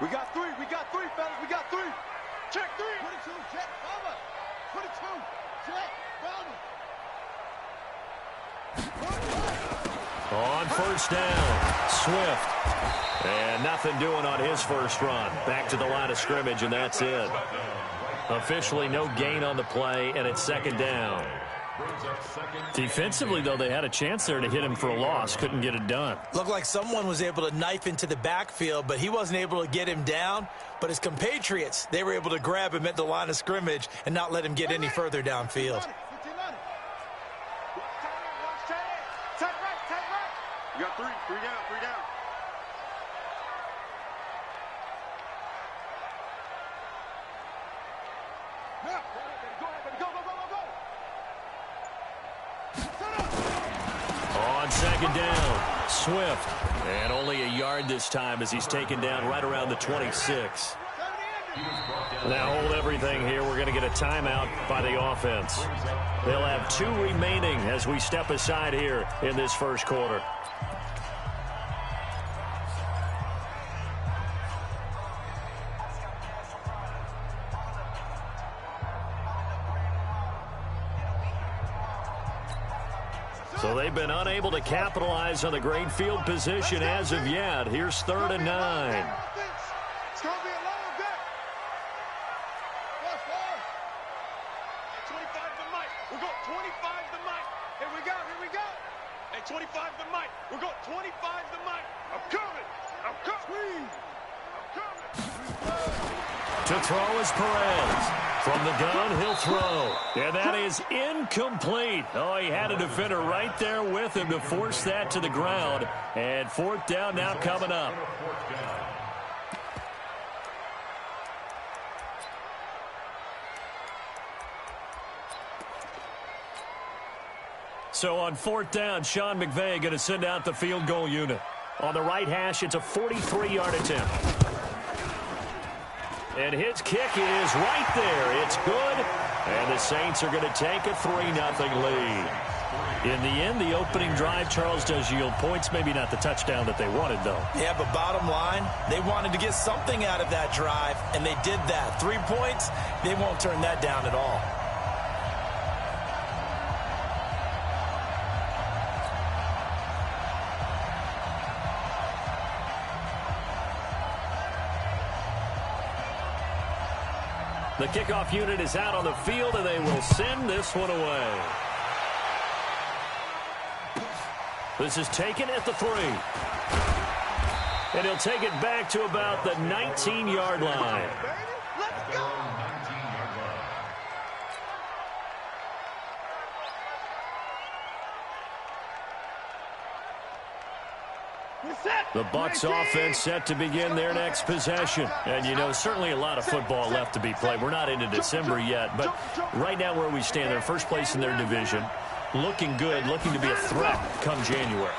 We got three, fellas. We got three. Check three. 22, check, bomber. 22, check, bomber. On first down, Swift. And nothing doing on his first run. Back to the line of scrimmage, and that's it. Officially no gain on the play, and it's second down. Defensively, though, they had a chance there to hit him for a loss. Couldn't get it done. Looked like someone was able to knife into the backfield, but he wasn't able to get him down. But his compatriots, they were able to grab him at the line of scrimmage and not let him get any further downfield. You got three down. On second down, Swift. And only a yard this time as he's taken down right around the 26. Now hold everything here. We're going to get a timeout by the offense. They'll have 2 remaining as we step aside here in this first quarter. So they've been unable to capitalize on the great field position as of yet. Here's 3rd and 9. It's going to be a long day. 25 to Mike. We go 25 to Mike. Here we go. Hey, 25 to Mike. We go 25 to Mike. I'm coming. To throw is Perez. From the gun, he'll throw. And that is incomplete. Oh, he had a defender right there with him to force that to the ground. And 4th down now coming up. So on 4th down, Sean McVay going to send out the field goal unit. On the right hash, it's a 43-yard attempt. And his kick is right there. It's good. And the Saints are going to take a 3-0 lead. In the end, the opening drive, Charles, does yield points. Maybe not the touchdown that they wanted, though. Yeah, but bottom line, they wanted to get something out of that drive, and they did that. 3 points, they won't turn that down at all. The kickoff unit is out on the field, and they will send this one away. This is taken at the 3. And he'll take it back to about the 19-yard line. Let's go. The Bucs offense set to begin their next possession. And, you know, certainly a lot of football left to be played. We're not into December yet, but right now where we stand, they're first place in their division. Looking good, looking to be a threat come January.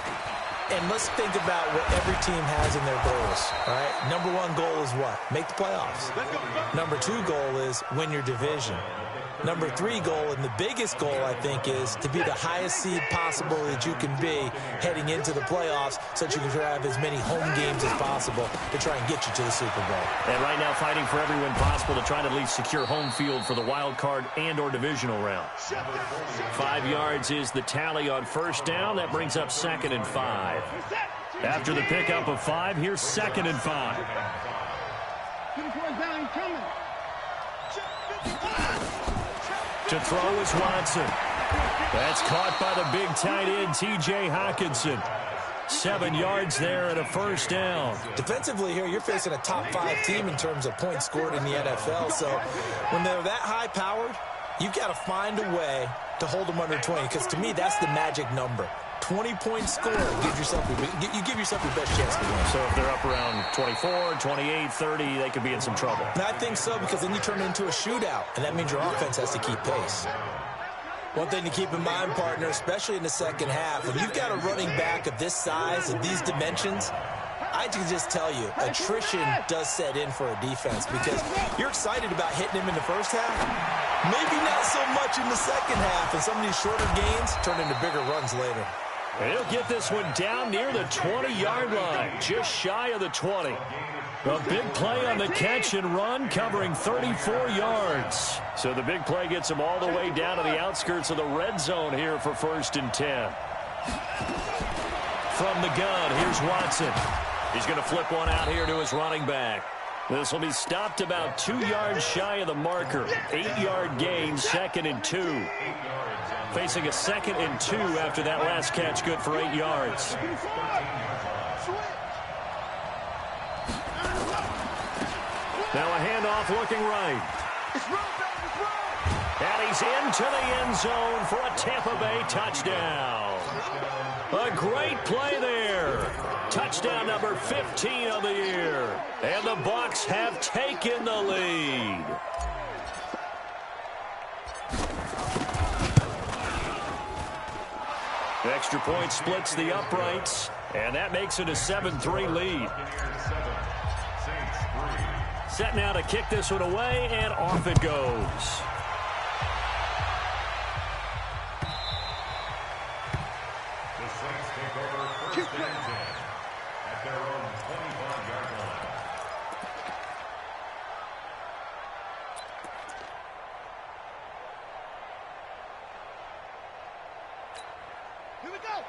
And let's think about what every team has in their goals, all right? Number 1 goal is what? Make the playoffs. Number 2 goal is win your division. Number 3 goal, and the biggest goal, I think, is to be the highest seed possible that you can be heading into the playoffs so that you can have as many home games as possible to try and get you to the Super Bowl. And right now fighting for every win possible to try to at least secure home field for the wild card and or divisional round. 5 yards is the tally on first down. That brings up 2nd and 5. After the pickup of 5, here's 2nd and 5. To throw is Watson. That's caught by the big tight end, T.J. Hockenson. 7 yards there and a first down. Defensively here, you're facing a top 5 team in terms of points scored in the NFL. So when they're that high-powered, you've got to find a way to hold them under 20. Because to me, that's the magic number. 20-point score. You give yourself your best chance to win. So if they're up around 24, 28, 30, they could be in some trouble. And I think so, because then you turn it into a shootout, and that means your offense has to keep pace. One thing to keep in mind, partner, especially in the second half, when you've got a running back of this size, of these dimensions, I can just tell you, attrition does set in for a defense, because you're excited about hitting him in the first half, maybe not so much in the second half, and some of these shorter gains turn into bigger runs later. He'll get this one down near the 20-yard line, just shy of the 20. A big play on the catch and run, covering 34 yards. So the big play gets him all the way down to the outskirts of the red zone here for 1st and 10. From the gun, here's Watson. He's going to flip one out here to his running back. This will be stopped about 2 yards shy of the marker. 8-yard gain, 2nd and 2. Facing a 2nd and 2 after that last catch, good for 8 yards. Now a handoff looking right. And he's into the end zone for a Tampa Bay touchdown. A great play there. Touchdown number 15 of the year. And the Bucs have taken the lead. The extra point splits the uprights, and that makes it a 7-3 lead. Set now to kick this one away, and off it goes. The Saints take over 1st and 10 at their own 25-yard line.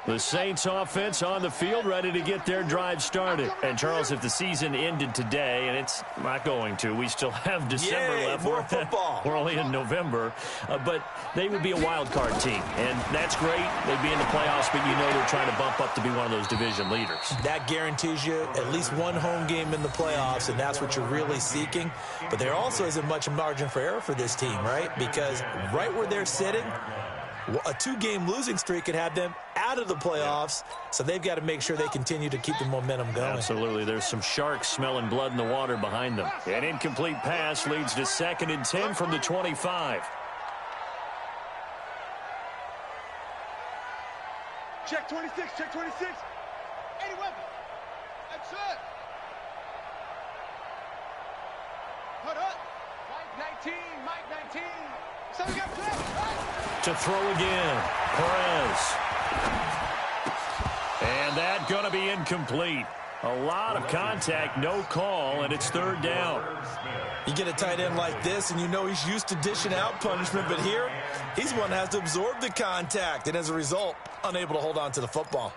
The Saints offense on the field, ready to get their drive started. And, Charles, if the season ended today, and it's not going to, we still have December left. More football. We're only in November. But they would be a wild card team, and that's great. They'd be in the playoffs, but you know they're trying to bump up to be one of those division leaders. That guarantees you at least one home game in the playoffs, and that's what you're really seeking. But there also isn't much margin for error for this team, right? Because right where they're sitting, a 2-game losing streak could have them out of the playoffs, so they've got to make sure they continue to keep the momentum going. Absolutely. There's some sharks smelling blood in the water behind them. An incomplete pass leads to 2nd and 10 from the 25. Check 26, check 26. 81. That's it. Hold up. Mike 19, Mike 19. So we got to throw again. Perez. And that going to be incomplete. A lot of contact, no call, and it's 3rd down. You get a tight end like this, and you know he's used to dishing out punishment, but here, he's one that has to absorb the contact, and as a result, unable to hold on to the football.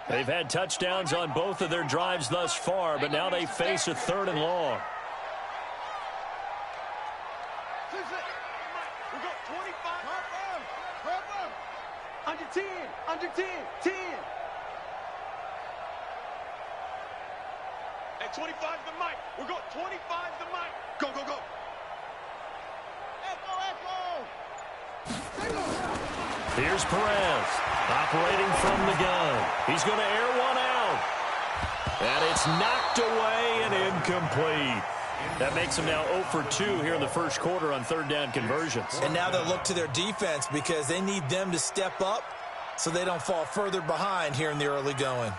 They've had touchdowns on both of their drives thus far, but now they face a 3rd and long. We got 25. Under 10. Under 10. 10. At 25 the mic. We got 25 the mic. Go, go, go. Here's Perez, operating from the gun. He's going to air one out. And it's knocked away and incomplete. That makes them now 0 for 2 here in the first quarter on 3rd down conversions. And now they'll look to their defense because they need them to step up so they don't fall further behind here in the early going.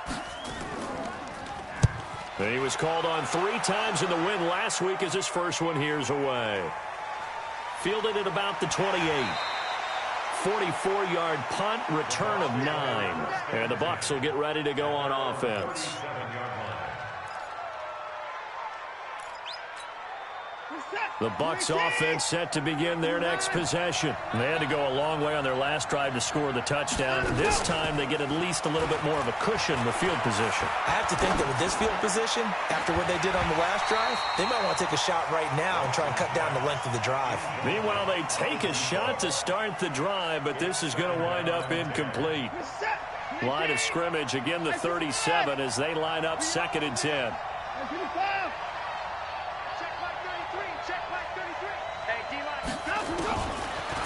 And he was called on 3 times in the win last week as his first one here's away. Fielded at about the 28. 44-yard punt, return of 9. And the Bucs will get ready to go on offense. The Bucs offense set to begin their next possession. They had to go a long way on their last drive to score the touchdown. This time they get at least a little bit more of a cushion with field position. I have to think that with this field position, after what they did on the last drive, they might want to take a shot right now and try and cut down the length of the drive. Meanwhile, they take a shot to start the drive, but this is going to wind up incomplete. Line of scrimmage, again the 37 as they line up 2nd and 10.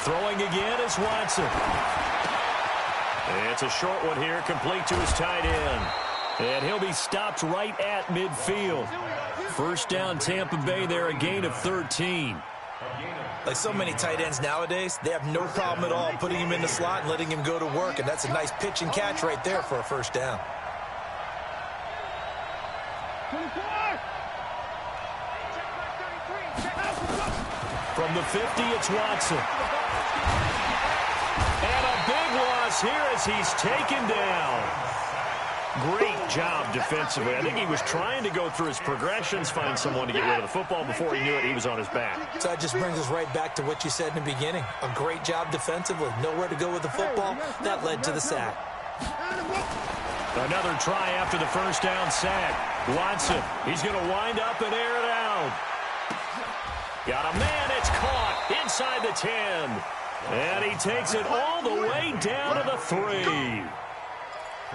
Throwing again is Watson. It's a short one here, complete to his tight end. And he'll be stopped right at midfield. First down, Tampa Bay there, a gain of 13. Like so many tight ends nowadays, they have no problem at all putting him in the slot and letting him go to work, and that's a nice pitch and catch right there for a first down. From the 50, it's Watson. And a big loss here as he's taken down. Great job defensively. I think he was trying to go through his progressions, find someone to get rid of the football. Before he knew it, he was on his back. So that just brings us right back to what you said in the beginning. A great job defensively. Nowhere to go with the football. That led to the sack. Another try after the first down sack. Watson, he's going to wind up and air it out. Got a man, it's caught inside the 10. And he takes it all the way down to the 3.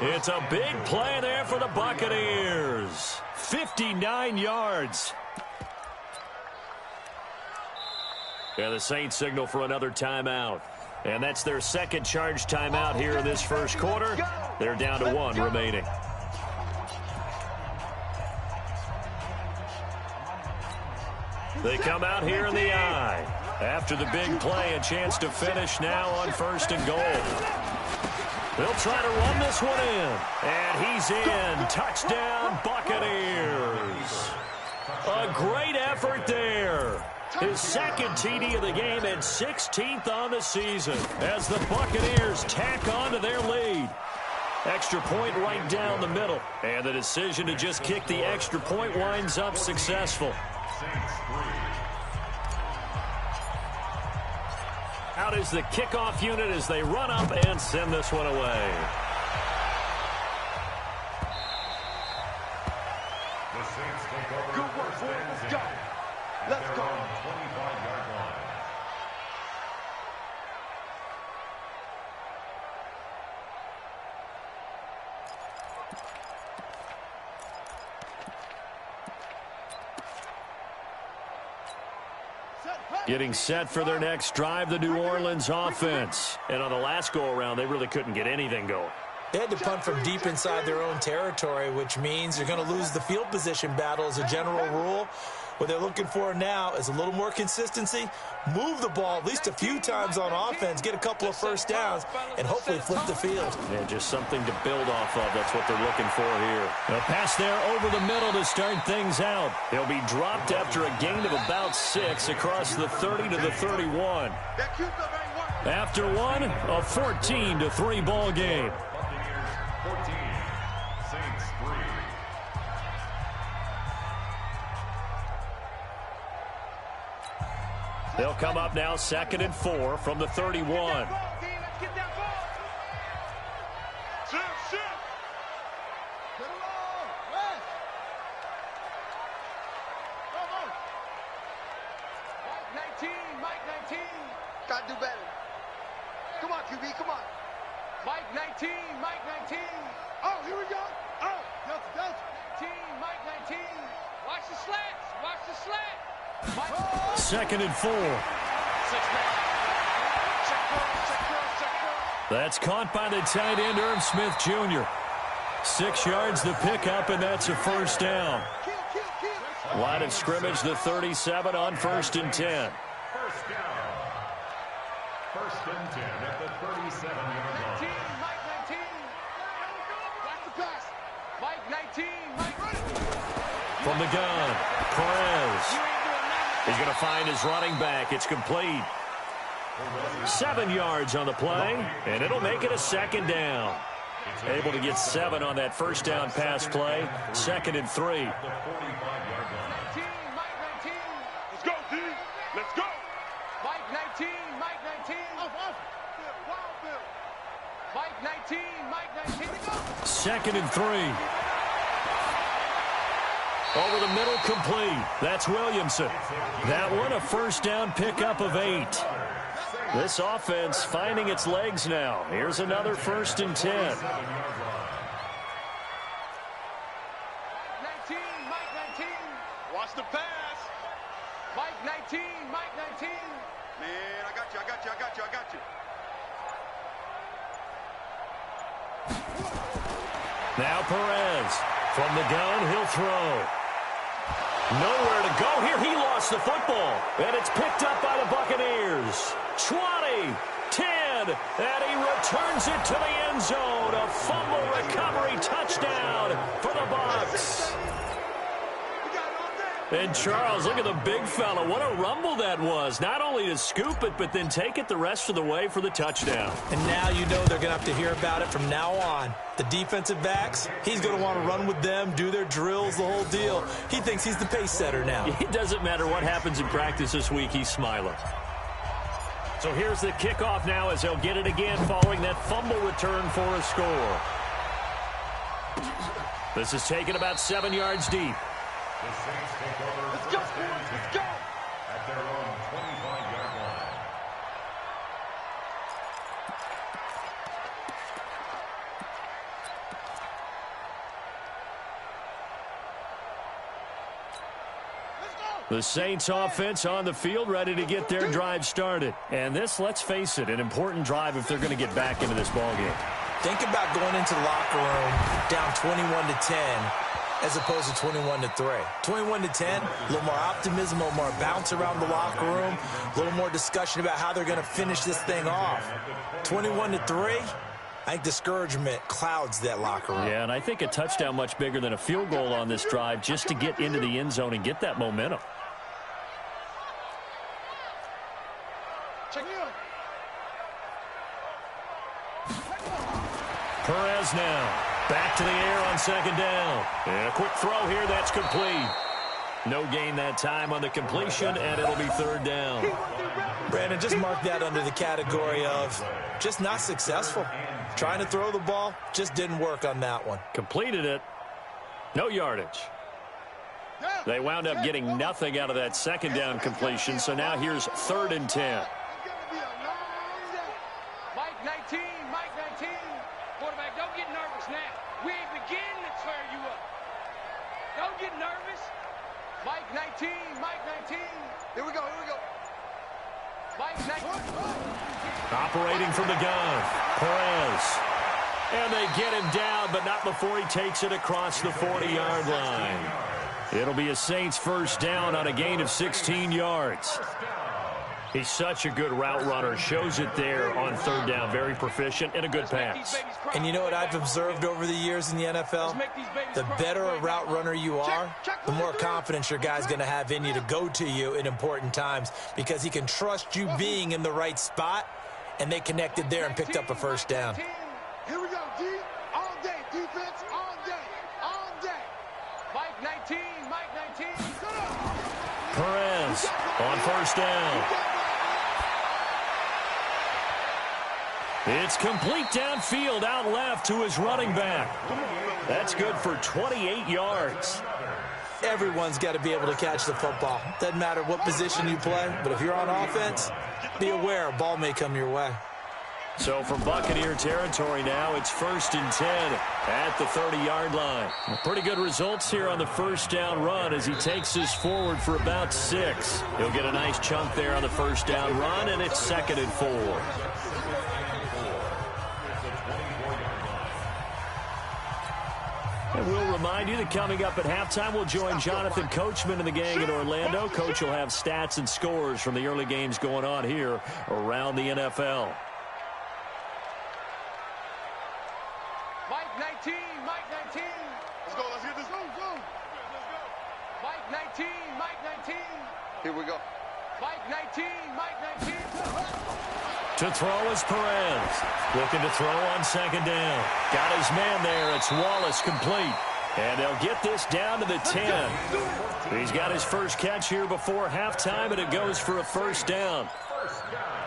It's a big play there for the Buccaneers. 59 yards. And the Saints signal for another timeout. And that's their second charge timeout here in this first quarter. They're down to 1 remaining. They come out here in the eye. After the big play, a chance to finish now on 1st and goal. They'll try to run this one in. And he's in. Touchdown, Buccaneers. A great effort there. His second TD of the game and 16th on the season as the Buccaneers tack on to their lead. Extra point right down the middle. And the decision to just kick the extra point winds up successful. Out is the kickoff unit as they run up and send this one away. The Saints take over. Good work, boys. Let's go. Let's go. 25-yard line. Getting set for their next drive, the New Orleans offense. And on the last go-around, they really couldn't get anything going. They had to punt from deep inside their own territory, which means they're going to lose the field position battle as a general rule. What they're looking for now is a little more consistency, move the ball at least a few times on offense, get a couple of first downs, and hopefully flip the field. Yeah, just something to build off of. That's what they're looking for here. A pass there over the middle to start things out. They'll be dropped after a gain of about 6 across the 30 to the 31. After one, a 14-3 ball game. Buccaneers 14, Saints 3. They'll come up now 2nd and 4 from the 31. Gotta do better. Come on, QB, come on. Mike 19, Mike 19. Oh, here we go. Oh, Delta. 19, Mike 19. Watch the slants, watch the slant. 2nd and 4. That's caught by the tight end, Irv Smith Jr. 6 yards the pickup, and that's a first down. Line of scrimmage, the 37 on 1st and 10. First down. 1st and 10 at the 37-yard line. Mike 19. Watch the pass. Mike 19, Mike. From the gun, Perez. He's going to find his running back. It's complete. 7 yards on the play, and it'll make it a 2nd down. Able to get 7 on that first down pass play. 2nd and 3. Mike 19, Mike 19. Let's go, D. Let's go. Mike 19, Mike 19. Mike 19, Mike 19. 2nd and 3. Over the middle, complete. That's Williamson. That one, a first down pickup of 8. This offense finding its legs now. Here's another 1st and 10. 19, Mike 19. Watch the pass. Mike 19, Mike 19. Man, I got you. Now Perez. From the gun, he'll throw. Nowhere to go here. He lost the football. And it's picked up by the Buccaneers. 20, 10, and he returns it to the end zone. A fumble recovery touchdown for the Bucs. And Charles, look at the big fella. What a rumble that was. Not only to scoop it, but then take it the rest of the way for the touchdown. And now you know they're going to have to hear about it from now on. The defensive backs, he's going to want to run with them, do their drills, the whole deal. He thinks he's the pace setter now. It doesn't matter what happens in practice this week, he's smiling. So here's the kickoff now as they'll get it again following that fumble return for a score. This is taken about 7 yards deep. The Saints take over. Let's go, let's go. At their own 25-yard line. The Saints offense on the field ready to get their drive started. And this, let's face it, an important drive if they're going to get back into this ballgame. Think about going into the locker room down 21-10 as opposed to 21-3. 21-10, a little more optimism, a little more bounce around the locker room, a little more discussion about how they're going to finish this thing off. 21-3, I think discouragement clouds that locker room. Yeah, and I think a touchdown much bigger than a field goal on this drive just to get into the end zone and get that momentum. Perez now. Back to the air on second down. And a quick throw here, that's complete. No gain that time on the completion, and it'll be third down. Brandon, just mark that under the category of just not successful. Trying to throw the ball, just didn't work on that one. Completed it. No yardage. They wound up getting nothing out of that second down completion, so now here's 3rd and 10. Mike 19, Mike 19. Quarterback, don't get nervous now. We ain't beginning to tear you up. Don't get nervous. Mike 19, Mike 19. Here we go, here we go. Mike 19. Operating from the gun, Perez. And they get him down, but not before he takes it across the 40-yard line. It'll be a Saints first down on a gain of 16 yards. He's such a good route runner. Shows it there on 3rd down. Very proficient and a good pass. And you know what I've observed over the years in the NFL? The better a route runner you are, the more confidence your guy's going to have in you to go to you in important times because he can trust you being in the right spot, and they connected there and picked up a first down. Here we go, D. All day. Defense all day. All day. Mike 19, Mike 19. Perez on first down. It's complete downfield out left to his running back. That's good for 28 yards. Everyone's got to be able to catch the football. Doesn't matter what position you play, but if you're on offense, be aware a ball may come your way. So from Buccaneer territory now, it's 1st and 10 at the 30-yard line. Pretty good results here on the first down run as he takes this forward for about 6. He'll get a nice chunk there on the first down run, and it's 2nd and 4. And we'll remind you that coming up at halftime, we'll join Jonathan Coachman and the gang in Orlando. Coach will have stats and scores from the early games going on here around the NFL. Mike 19, Mike 19. Let's go, let's get this. Go. Let's go. Mike 19, Mike 19. Here we go. Mike 19, Mike 19. To throw is Perez. Looking to throw on second down. Got his man there. It's Wallace complete. And they'll get this down to the 10. He's got his first catch here before halftime, and it goes for a first down.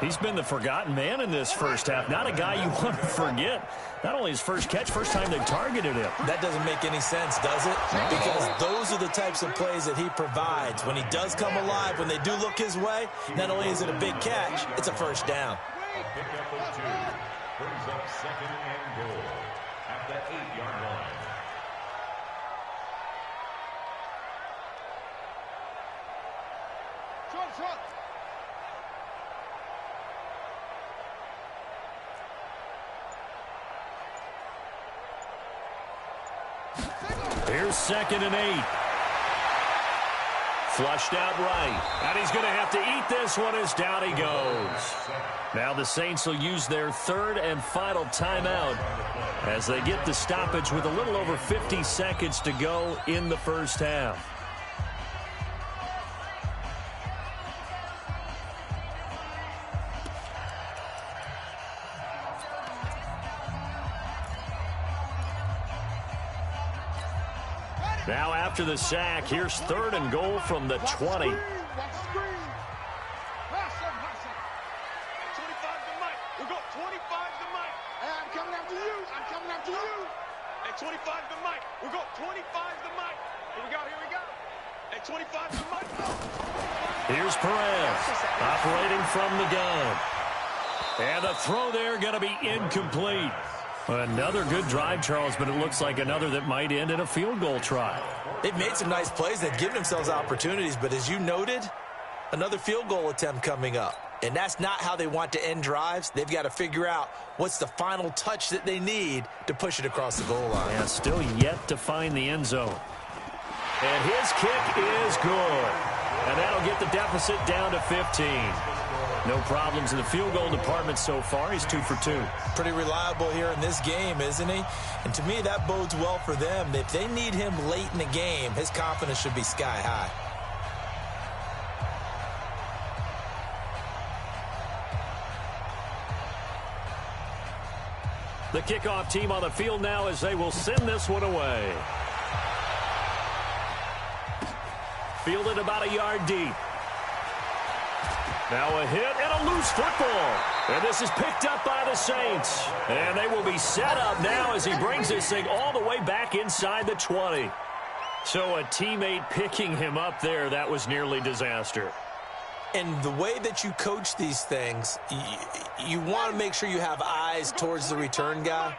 He's been the forgotten man in this first half. Not a guy you want to forget. Not only his first catch, first time they targeted him. That doesn't make any sense, does it? Because those are the types of plays that he provides. When he does come alive, when they do look his way, not only is it a big catch, it's a first down. Pick up of 2. Brings up 2nd and goal at the 8-yard line. Short. Here's 2nd and 8. Flushed out right. And he's going to have to eat this one as down he goes. Now the Saints will use their 3rd and final timeout as they get the stoppage with a little over 50 seconds to go in the first half. Now after the sack, here's 3rd and goal from the 20. I'm coming after you. I'm coming after you. At 25 the mic. We'll go 25 the mic. Here we go. Here we go. At 25 the mic. Here's Perez operating from the gun. And the throw there going to be incomplete. Another good drive, Charles, but it looks like another that might end in a field goal try. They've made some nice plays. They've given themselves opportunities, but as you noted, another field goal attempt coming up. And that's not how they want to end drives. They've got to figure out what's the final touch that they need to push it across the goal line. Yeah, still yet to find the end zone. And his kick is good. And that'll get the deficit down to 15. No problems in the field goal department so far. He's 2 for 2. Pretty reliable here in this game, isn't he? And to me, that bodes well for them. If they need him late in the game, his confidence should be sky high. The kickoff team on the field now as they will send this one away. Fielded about a yard deep. Now a hit and a loose football. And this is picked up by the Saints. And they will be set up now as he brings this thing all the way back inside the 20. So a teammate picking him up there, that was nearly disaster. And the way that you coach these things, you want to make sure you have eyes towards the return guy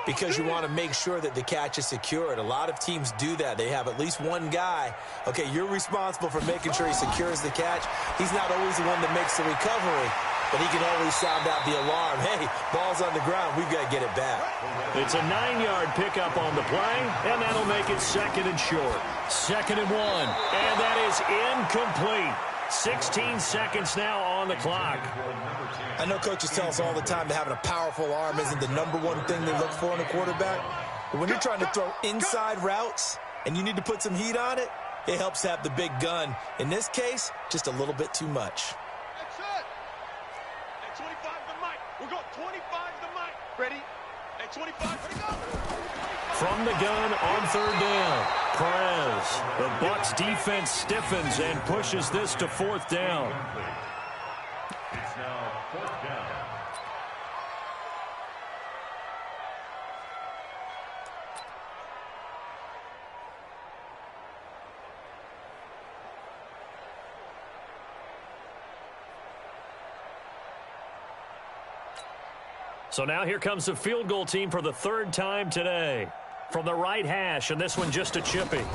because you want to make sure that the catch is secured. A lot of teams do that. They have at least one guy. Okay, you're responsible for making sure he secures the catch. He's not always the one that makes the recovery, but he can always sound out the alarm. Hey, ball's on the ground. We've got to get it back. It's a 9-yard pickup on the play, and that'll make it 2nd and short. 2nd and 1, and that is incomplete. 16 seconds now on the clock. I know coaches tell us all the time that having a powerful arm isn't the #1 thing they look for in a quarterback. But when you're trying to throw inside routes and you need to put some heat on it, it helps have the big gun. In this case, just a little bit too much. That's it. At 25 the mic. We'll go 25 the mic. Ready? At 25. Ready, go. From the gun on 3rd down. Perez. The Bucs defense stiffens and pushes this to 4th down. It's now 4th down. So now here comes the field goal team for the 3rd time today. From the right hash, and this one just a chippy. And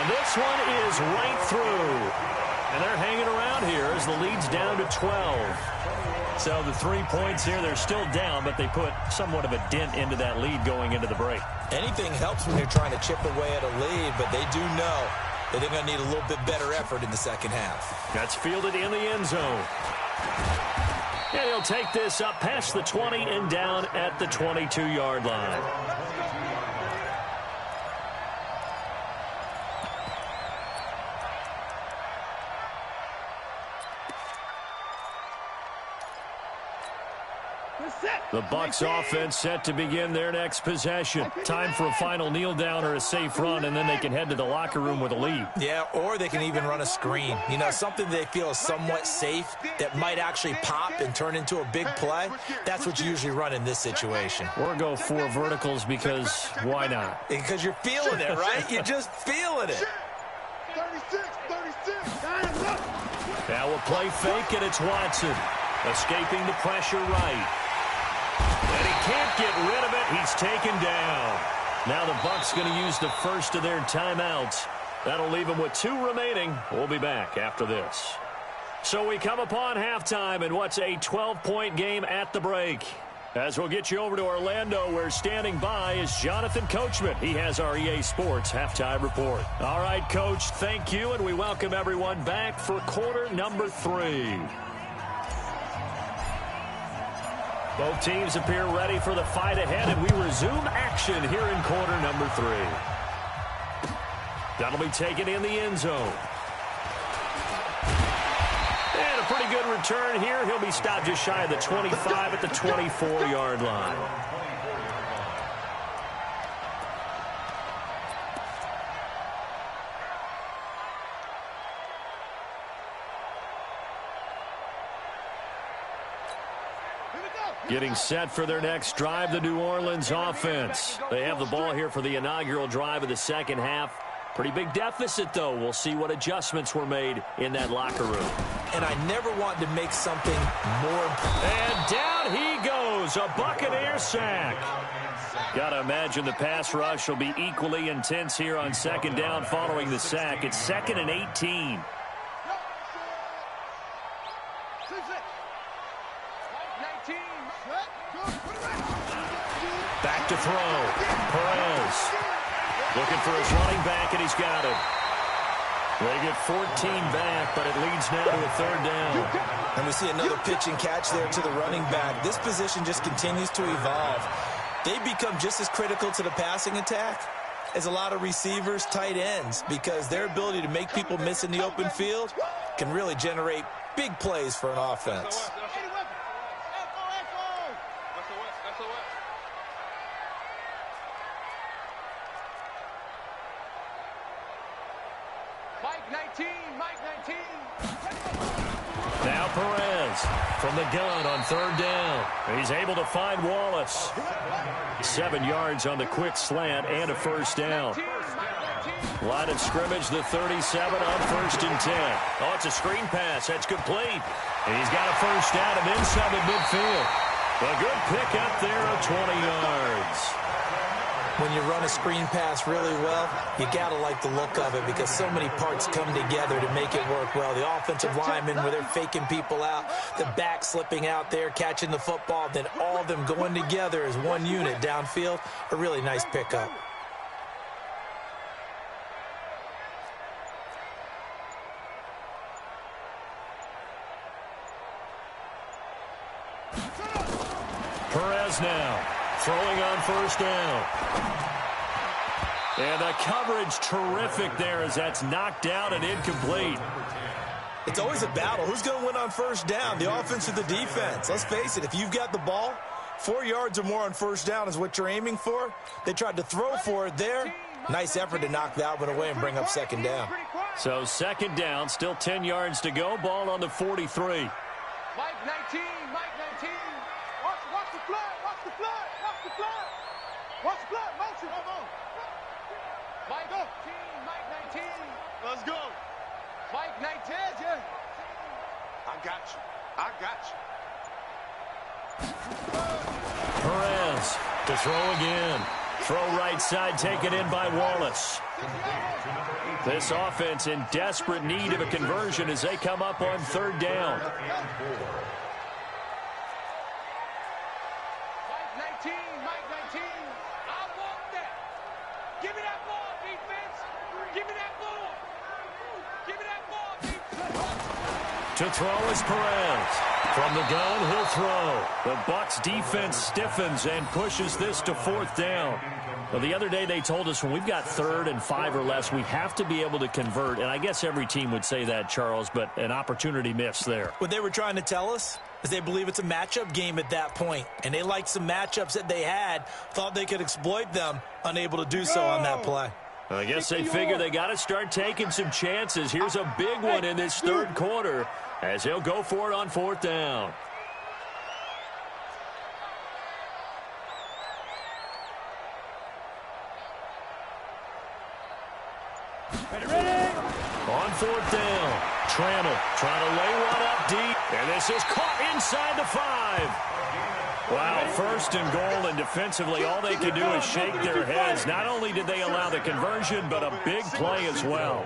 this one is right through. And they're hanging around here as the lead's down to 12. So the 3 points here, they're still down, but they put somewhat of a dent into that lead going into the break. Anything helps when you're trying to chip away at a lead, but they do know that they're going to need a little bit better effort in the second half. That's fielded in the end zone. And he'll take this up past the 20 and down at the 22-yard line. The Bucs offense set to begin their next possession. Time for a final kneel down or a safe run, and then they can head to the locker room with a lead. Yeah, or they can even run a screen. You know, something they feel is somewhat safe that might actually pop and turn into a big play. That's what you usually run in this situation. Or go 4 verticals because why not? Because you're feeling it, right? You're just feeling it. 36. Now a play fake, and it's Watson. Escaping the pressure right. And he can't get rid of it. He's taken down. Now the Bucs going to use the first of their timeouts. That'll leave them with 2 remaining. We'll be back after this. So we come upon halftime in what's a 12-point game at the break. As we'll get you over to Orlando, where standing by is Jonathan Coachman. He has our EA Sports halftime report. All right, Coach, thank you, and we welcome everyone back for quarter number 3. Both teams appear ready for the fight ahead, and we resume action here in quarter number 3. That'll be taken in the end zone. And a pretty good return here. He'll be stopped just shy of the 25 at the 24-yard line. Getting set for their next drive, the New Orleans offense. They have the ball here for the inaugural drive of the second half. Pretty big deficit, though. We'll see what adjustments were made in that locker room. And I never wanted to make something more important. And down he goes, a Buccaneer sack. Got to imagine the pass rush will be equally intense here on second down following the sack. It's 2nd and 18. Back to throw. Perez looking for his running back, and he's got it. They get 14 back, but it leads now to a 3rd down. And we see another pitch and catch there to the running back. This position just continues to evolve. They become just as critical to the passing attack as a lot of receivers, tight ends, because their ability to make people miss in the open field can really generate big plays for an offense. Mike 19. Now Perez from the gun on 3rd down. He's able to find Wallace. 7 yards on the quick slant and a 1st down. Line of scrimmage, the 37 on 1st and 10. Oh, it's a screen pass. That's complete. And he's got a 1st down and inside the midfield. A good pick up there of 20 yards. When you run a screen pass really well, you got to like the look of it because so many parts come together to make it work well. The offensive linemen, where they're faking people out, the back slipping out there, catching the football, then all of them going together as one unit downfield. A really nice pickup. Perez now. Throwing on 1st down. And the coverage terrific there as that's knocked down and incomplete. It's always a battle. Who's going to win on 1st down, the offense or the defense? Let's face it, if you've got the ball, 4 yards or more on 1st down is what you're aiming for. They tried to throw for it there. Nice effort to knock that one away and bring up 2nd down. So 2nd down, still 10 yards to go. Ball on the 43. Mike 19. Watch the flood. Watch the flood. Motion. Mike 19. Let's go. Mike 19. Yeah. I got you. Perez to throw again. Throw right side, taken in by Wallace. This offense in desperate need of a conversion as they come up on 3rd down. Mike 19. I want that. Give me that ball, defense. Give me that ball. Give me that ball, defense. To throw is Perez. From the gun, he'll throw. The Bucs defense stiffens and pushes this to 4th down. Well, the other day they told us when we've got 3rd and 5 or less, we have to be able to convert. And I guess every team would say that, Charles, but an opportunity missed there. What they were trying to tell us is they believe it's a matchup game at that point. And they liked some matchups that they had, thought they could exploit them, unable to do so on that play. I guess they figure they got to start taking some chances. Here's a big one in this 3rd quarter as he'll go for it on 4th down. Ready? On 4th down, Trammell trying to lay one up deep, and this is caught inside the 5. Wow, 1st and goal, and defensively all they could do is shake their heads. Not only did they allow the conversion, but a big play as well.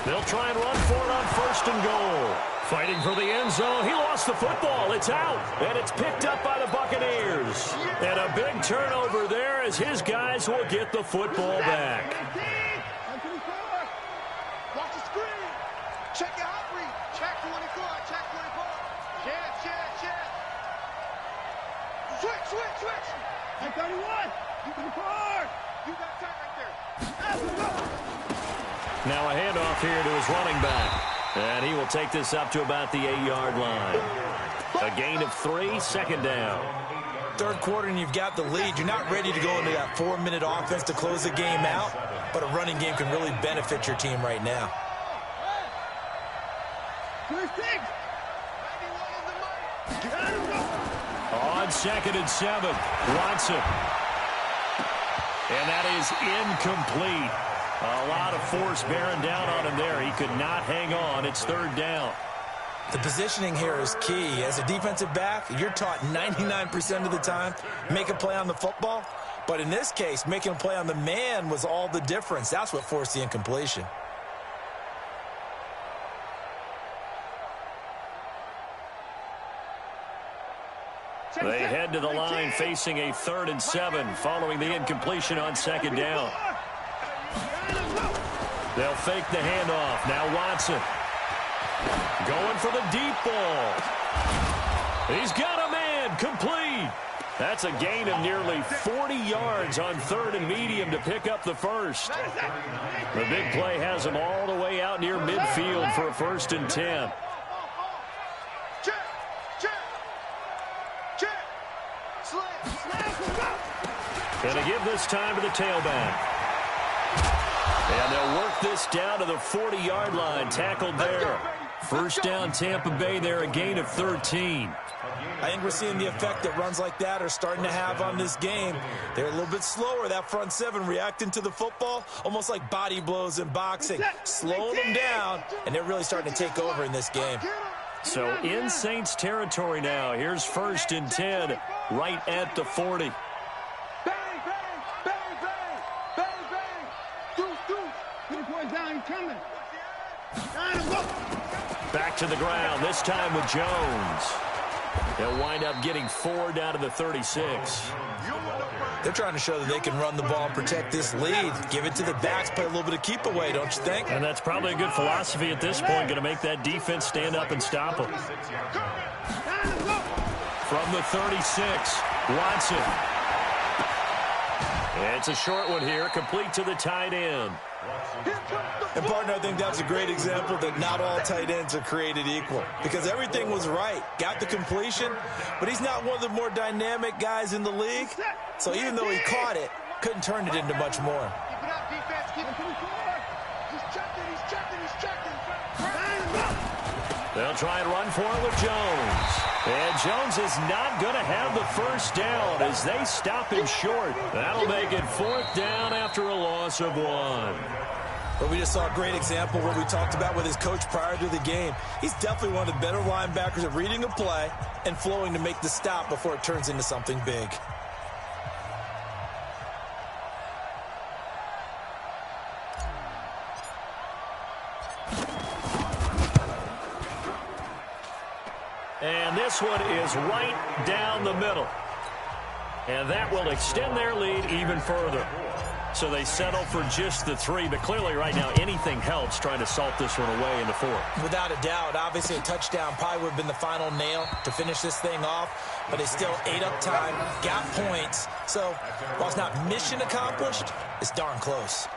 They'll try and run for it on 1st and goal. Fighting for the end zone. He lost the football. It's out, and it's picked up by the Buccaneers. And a big turnover there as his guys will get the football back. Watch the screen. Check your hot read. Check 24. Check 24. Check. Switch. Hey, 31. You can forward. You got time right there. Now a handoff here to his running back. And he will take this up to about the 8-yard line. A gain of 3, 2nd down. 3rd quarter and you've got the lead. You're not ready to go into that 4-minute offense to close the game out, but a running game can really benefit your team right now. On 2nd and 7, Watson. And that is incomplete. A lot of force bearing down on him there. He could not hang on. It's 3rd down. The positioning here is key. As a defensive back, you're taught 99% of the time, make a play on the football. But in this case, making a play on the man was all the difference. That's what forced the incompletion. They head to the line facing a 3rd and 7 following the incompletion on 2nd down. They'll fake the handoff. Now Watson going for the deep ball. He's got a man. Complete. That's a gain of nearly 40 yards on 3rd and medium to pick up the first. The big play has him all the way out near midfield for a 1st and 10. Going to give this time to the tailback. And they'll work this down to the 40-yard line. Tackled there. 1st down Tampa Bay there, a gain of 13. I think we're seeing the effect that runs like that are starting to have on this game. They're a little bit slower, that front 7, reacting to the football, almost like body blows in boxing, slowing them down, and they're really starting to take over in this game. So in Saints territory now. Here's 1st and 10, right at the 40. Back to the ground, this time with Jones. They'll wind up getting 4 down to the 36. They're trying to show that they can run the ball and protect this lead. Give it to the backs, play a little bit of keep away, don't you think? And that's probably a good philosophy at this point, going to make that defense stand up and stop them. From the 36, Watson. It's a short one here, complete to the tight end. And, partner, I think that's a great example that not all tight ends are created equal, because everything was right. Got the completion, but he's not one of the more dynamic guys in the league. So even though he caught it, couldn't turn it into much more. They'll try and run for it with Jones. And Jones is not going to have the 1st down as they stop him short. That'll make it 4th down after a loss of 1. But we just saw a great example of what we talked about with his coach prior to the game. He's definitely one of the better linebackers at reading a play and flowing to make the stop before it turns into something big. And this one is right down the middle. And that will extend their lead even further. So they settle for just the 3, but clearly right now anything helps trying to salt this one away in the 4th. Without a doubt, obviously a touchdown probably would have been the final nail to finish this thing off, but they still ate up time, got points. So while it's not mission accomplished, it's darn close.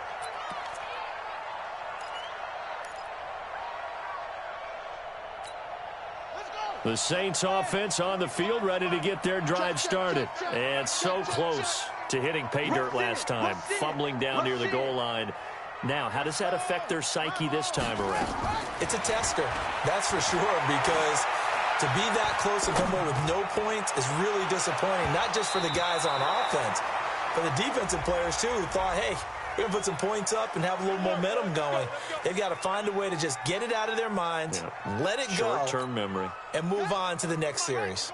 The Saints offense on the field ready to get their drive started. And so close to hitting pay dirt last time, fumbling down near the goal line. Now, how does that affect their psyche this time around? It's a tester, that's for sure, because to be that close and come away with no points is really disappointing, not just for the guys on offense, but the defensive players too who thought, hey, we're going to put some points up and have a little momentum going. They've got to find a way to just get it out of their minds, let it go, short-term memory, and move on to the next series.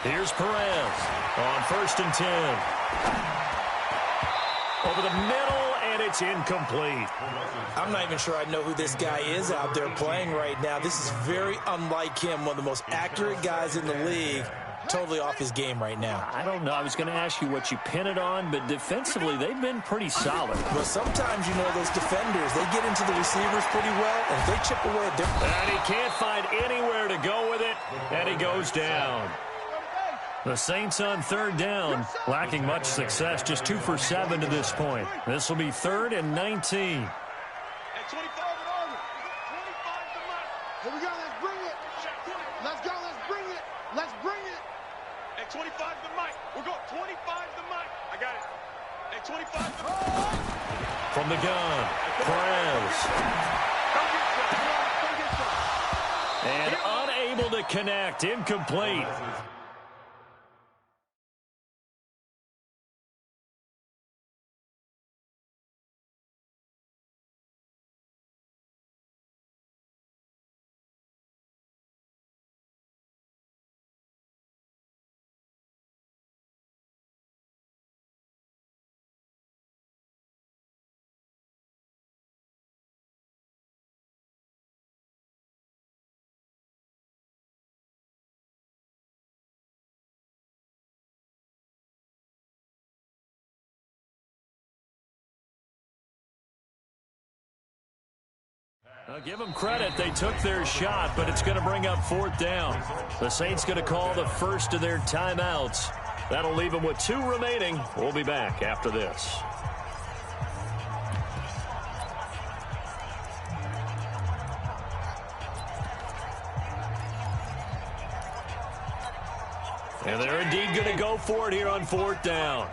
Here's Perez on 1st and 10. Over the middle, and it's incomplete. I'm not even sure I know who this guy is out there playing right now. This is very unlike him, one of the most accurate guys in the league. Totally off his game right now. I don't know. I was going to ask you what you pin it on, but defensively, they've been pretty solid. Well, sometimes, you know, those defenders, they get into the receivers pretty well, and if they chip away at their... And he can't find anywhere to go with it, and he goes down. The Saints on 3rd down, lacking much success, just 2 for 7 to this point. This will be 3rd and 19. At 25 and over. 25 to Mike. Here we go, let's bring it. Let's go, let's bring it. Let's bring it. At 25 to Mike. We're going 25 to Mike. I got it. Hey, 25. From the gun, Perez. And unable to connect, incomplete. I'll give them credit. They took their shot, but it's going to bring up 4th down. The Saints going to call the first of their timeouts. That'll leave them with 2 remaining. We'll be back after this. And they're indeed going to go for it here on 4th down.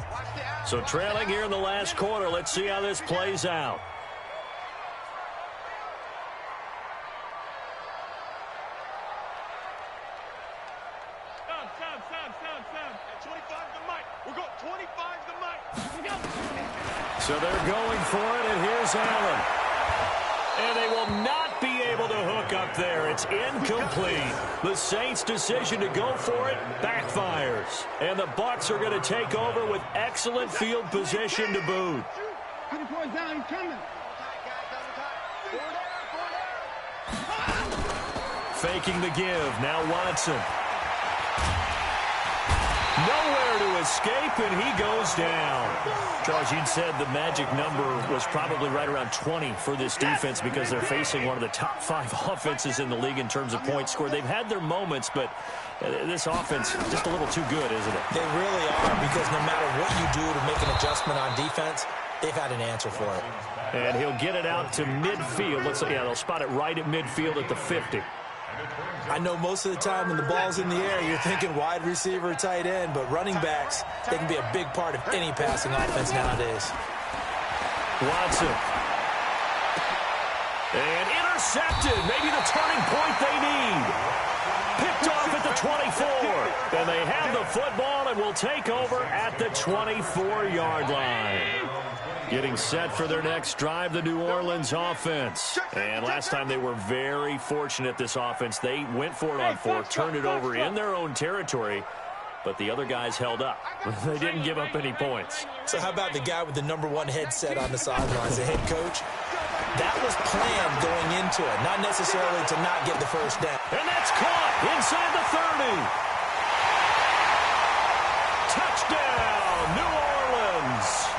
So trailing here in the last quarter. Let's see how this plays out. So they're going for it, and here's Allen. And they will not be able to hook up there. It's incomplete. The Saints' decision to go for it backfires. And the Bucs are going to take over with excellent field position to boot. 20 points down, he's coming. Faking the give. Now Watson. Nowhere to escape, and he goes down. Charles, you'd said the magic number was probably right around 20 for this defense because they're facing one of the top 5 offenses in the league in terms of points scored. They've had their moments, but this offense just a little too good, isn't it? They really are, because no matter what you do to make an adjustment on defense, they've had an answer for it. And he'll get it out to midfield. Let's see, yeah, they'll spot it right at midfield at the 50. I know most of the time when the ball's in the air, you're thinking wide receiver, tight end, but running backs, they can be a big part of any passing offense nowadays. Watson. And intercepted. Maybe the turning point they need. Picked off at the 24. And they have the football and will take over at the 24-yard line. Getting set for their next drive, the New Orleans offense. And last time they were very fortunate, this offense. They went for it on 4th, turned it over in their own territory, but the other guys held up. They didn't give up any points. So how about the guy with the #1 headset on the sidelines, the head coach? That was planned going into it, not necessarily to not get the first down. And that's caught inside the 30. Touchdown, New Orleans.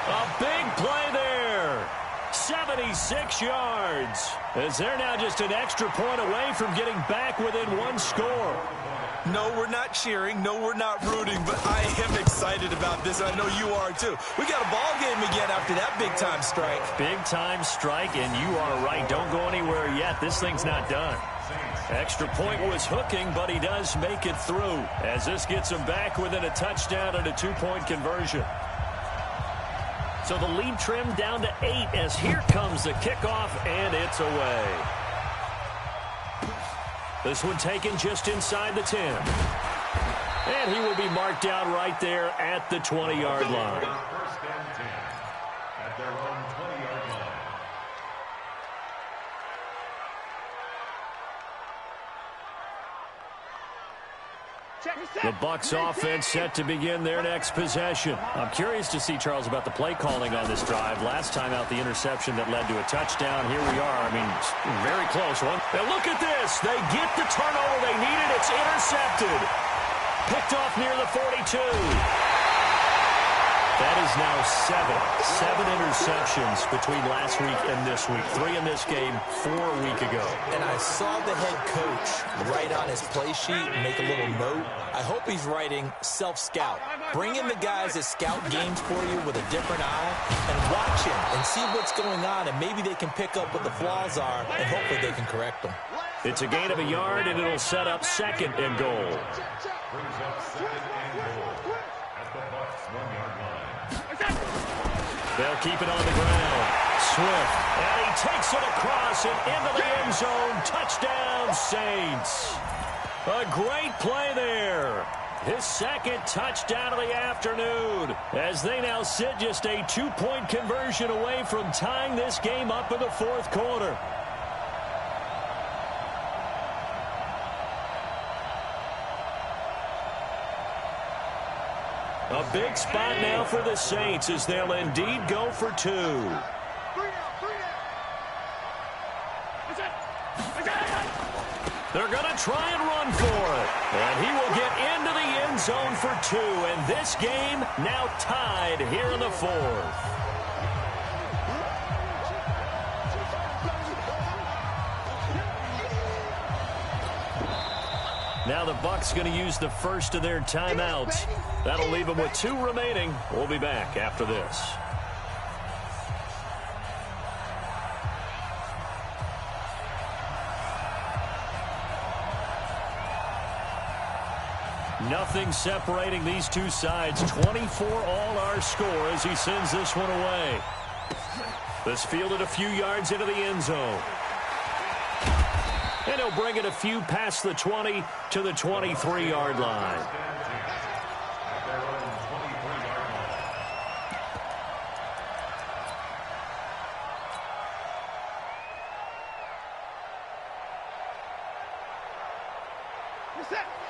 A big play there. 76 yards. As they're now just an extra point away from getting back within 1 score. No, we're not cheering. No, we're not rooting, but I am excited about this. I know you are too. We got a ball game again after that big-time strike. Big-time strike, and you are right. Don't go anywhere yet. This thing's not done. Extra point was hooking, but he does make it through as this gets him back within a touchdown and a 2-point conversion. So the lead trimmed down to 8 as here comes the kickoff, and it's away. This one taken just inside the 10. And he will be marked out right there at the 20-yard line. First and 10 at their own 20-yard line. The Bucs offense set to begin their next possession. I'm curious to see, Charles, about the play calling on this drive. Last time out, the interception that led to a touchdown. Here we are. I mean, very close one. And look at this. They get the turnover they needed. It's intercepted. Picked off near the 42. That is now 7 interceptions between last week and this week. 3 in this game, 4 a week ago. And I saw the head coach write on his play sheet and make a little note. I hope he's writing self-scout. Bring in the guys that scout games for you with a different eye and watch him and see what's going on, and maybe they can pick up what the flaws are, and hopefully they can correct them. It's a gain of a yard, and it'll set up 2nd and goal. Brings up 2nd and goal at the Bucs' 1-yard line. They'll keep it on the ground. Swift, and he takes it across and into the end zone. Touchdown, Saints. A great play there. His second touchdown of the afternoon, as they now sit just a 2-point conversion away from tying this game up in the fourth quarter. A big spot now for the Saints as they'll indeed go for 2. They're going to try and run for it. And he will get into the end zone for 2. And this game now tied here in the fourth. Now the Bucs going to use the first of their timeouts. That'll leave them with 2 remaining. We'll be back after this. Nothing separating these two sides. 24 all our score as he sends this one away. This fielded a few yards into the end zone. And he'll bring it a few past the 20 to the 23-yard line.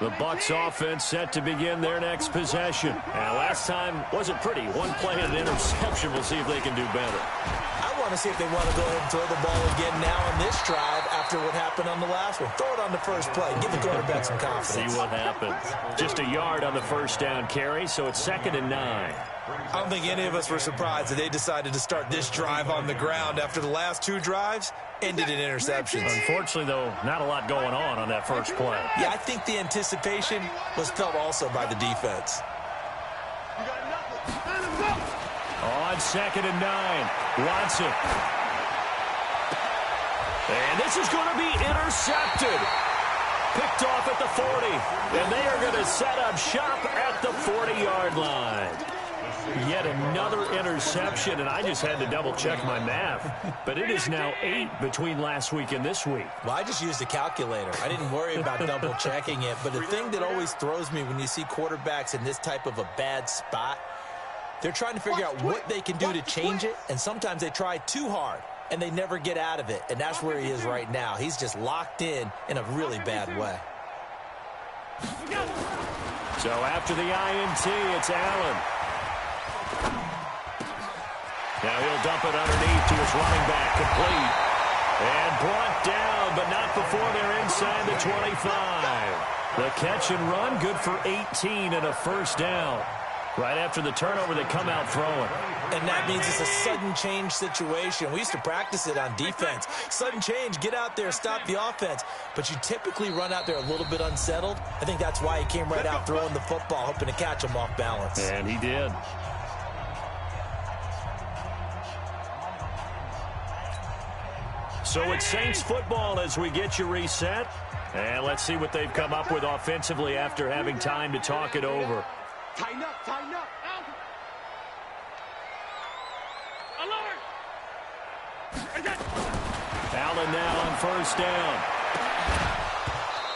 The Bucs offense set to begin their next possession. And last time wasn't pretty. One play and an interception. We'll see if they can do better. I want to see if they want to go ahead and throw the ball again now on this drive after what happened on the last one. Throw it on the first play. Give the quarterback some confidence. See what happens. Just a yard on the first down carry, so it's 2nd and 9. I don't think any of us were surprised that they decided to start this drive on the ground after the last 2 drives ended in interceptions. Unfortunately, though, not a lot going on that first play. Yeah, I think the anticipation was felt also by the defense. On 2nd and 9, Watson. And this is going to be intercepted. Picked off at the 40. And they are going to set up shop at the 40-yard line. Yet another interception, and I just had to double-check my math. But it is now 8 between last week and this week. Well, I just used a calculator. I didn't worry about double-checking it. But the thing that always throws me when you see quarterbacks in this type of a bad spot, they're trying to figure out what they can do to change it, and sometimes they try too hard, and they never get out of it. And that's where he is right now. He's just locked in a really bad way. So after the INT, it's Allen. Now he'll dump it underneath to his running back, complete. And brought down, but not before they're inside the 25. The catch and run, good for 18 and a first down. Right after the turnover, they come out throwing. And that means it's a sudden change situation. We used to practice it on defense. Sudden change, get out there, stop the offense. But you typically run out there a little bit unsettled. I think that's why he came right out throwing the football, hoping to catch him off balance. And he did. So it's Saints football as we get you reset. And let's see what they've come up with offensively after having time to talk it over. Tighten up, tighten up. Allen now on first down.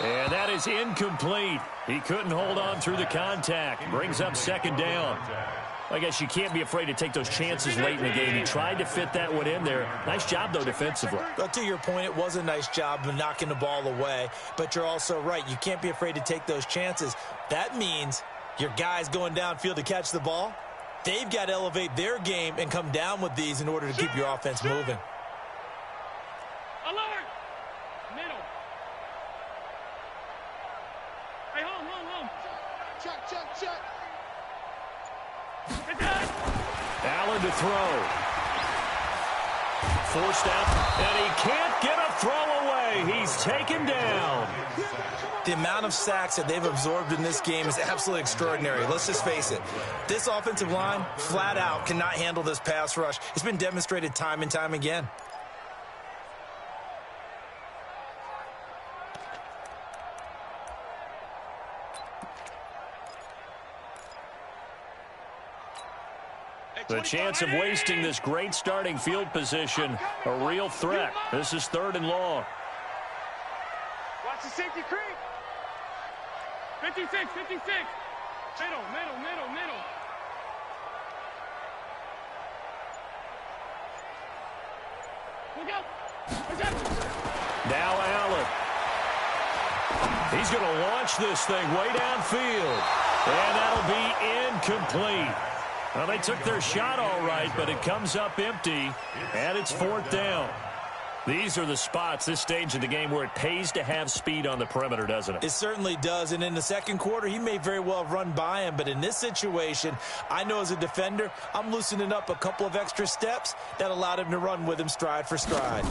And that is incomplete. He couldn't hold on through the contact. Brings up 2nd down. I guess you can't be afraid to take those chances late in the game. He tried to fit that one in there. Nice job, though, defensively. But to your point, it was a nice job of knocking the ball away. But you're also right. You can't be afraid to take those chances. That means your guys going downfield to catch the ball, they've got to elevate their game and come down with these in order to keep your offense moving. Alert! Middle. Hey, home. Check. Allen to throw. Forced out, and he can't get a throw away. He's taken down. The amount of sacks that they've absorbed in this game is absolutely extraordinary. Let's just face it. This offensive line, flat out, cannot handle this pass rush. It's been demonstrated time and time again. The chance of wasting this great starting field position, a real threat. This is 3rd and long. Watch the safety creep. 56, 56. Middle. Look out. Now Allen. He's going to launch this thing way downfield. And that'll be incomplete. Well, they took their shot all right, but it comes up empty, and it's 4th down. These are the spots, this stage of the game, where it pays to have speed on the perimeter, doesn't it? It certainly does, and in the second quarter, he may very well run by him, but in this situation, I know as a defender, I'm loosening up a couple of extra steps that allowed him to run with him stride for stride.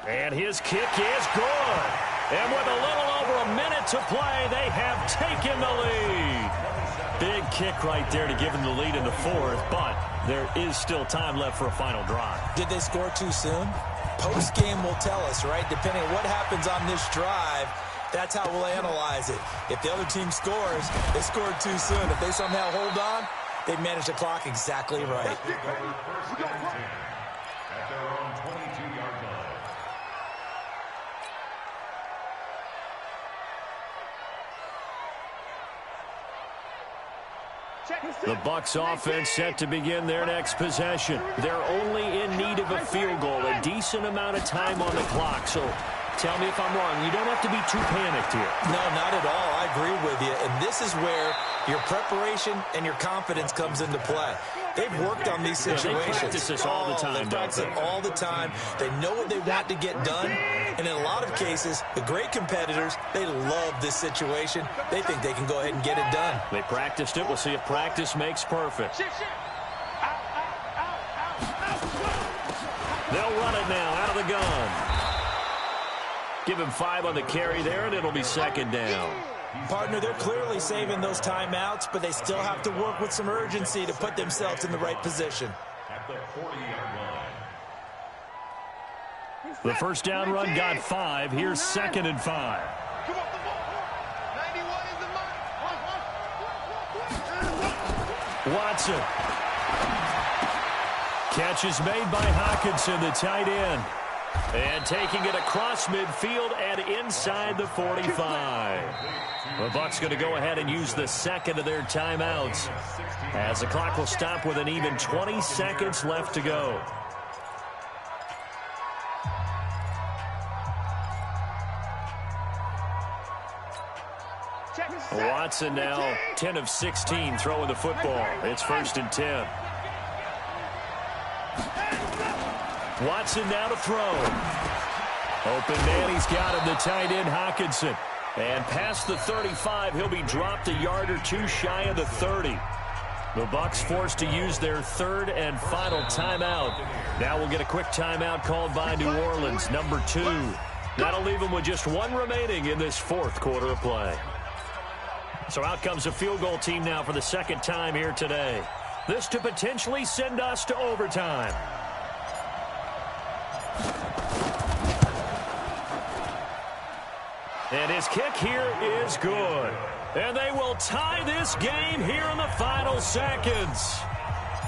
And his kick is good. And with a little over a minute to play, they have taken the lead. Big kick right there to give them the lead in the 4th, but there is still time left for a final drive. Did they score too soon? Post-game will tell us, right? Depending on what happens on this drive, that's how we'll analyze it. If the other team scores, they scored too soon. If they somehow hold on, they manage the clock exactly right. At their own 22-yard line. The Bucs offense set to begin their next possession. They're only in need of a field goal, a decent amount of time on the clock. So tell me if I'm wrong. You don't have to be too panicked here. No, not at all. I agree with you. And this is where your preparation and your confidence comes into play. They've worked on these situations. They practice this all the time, They practice it all the time. They know what they want to get done. And in a lot of cases, the great competitors, they love this situation. They think they can go ahead and get it done. They practiced it. We'll see if practice makes perfect. They'll run it now out of the gun. Give him 5 on the carry there, and it'll be 2nd down. Partner, they're clearly saving those timeouts, but they still have to work with some urgency to put themselves in the right position. At the 40-yard line. The first down run got 5. Here's 2nd and 5. Come on, 91 is the mark. Watson. Catch is made by Hockenson, the tight end. And taking it across midfield and inside the 45. The Bucs going to go ahead and use the 2nd of their timeouts, as the clock will stop with an even 20 seconds left to go. Watson now 10 of 16 throwing the football. It's 1st and 10. Watson now to throw. Open man, he's got him, the tight end Hockenson. And past the 35, he'll be dropped a yard or two shy of the 30. The Bucs forced to use their 3rd and final timeout. Now we'll get a quick timeout called by New Orleans, number 2. That'll leave them with just 1 remaining in this 4th quarter of play. So out comes a field goal team now for the 2nd time here today. This to potentially send us to overtime. And his kick here is good. And they will tie this game here in the final seconds.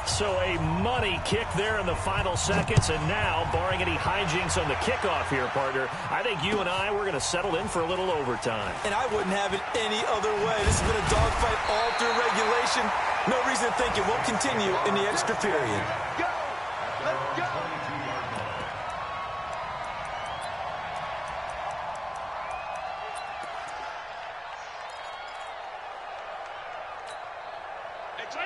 So a money kick there in the final seconds. And now, barring any hijinks on the kickoff here, partner, I think you and I, we're going to settle in for a little overtime. And I wouldn't have it any other way. This has been a dogfight all through regulation. No reason to think it won't continue in the extra period. Go! Let's go!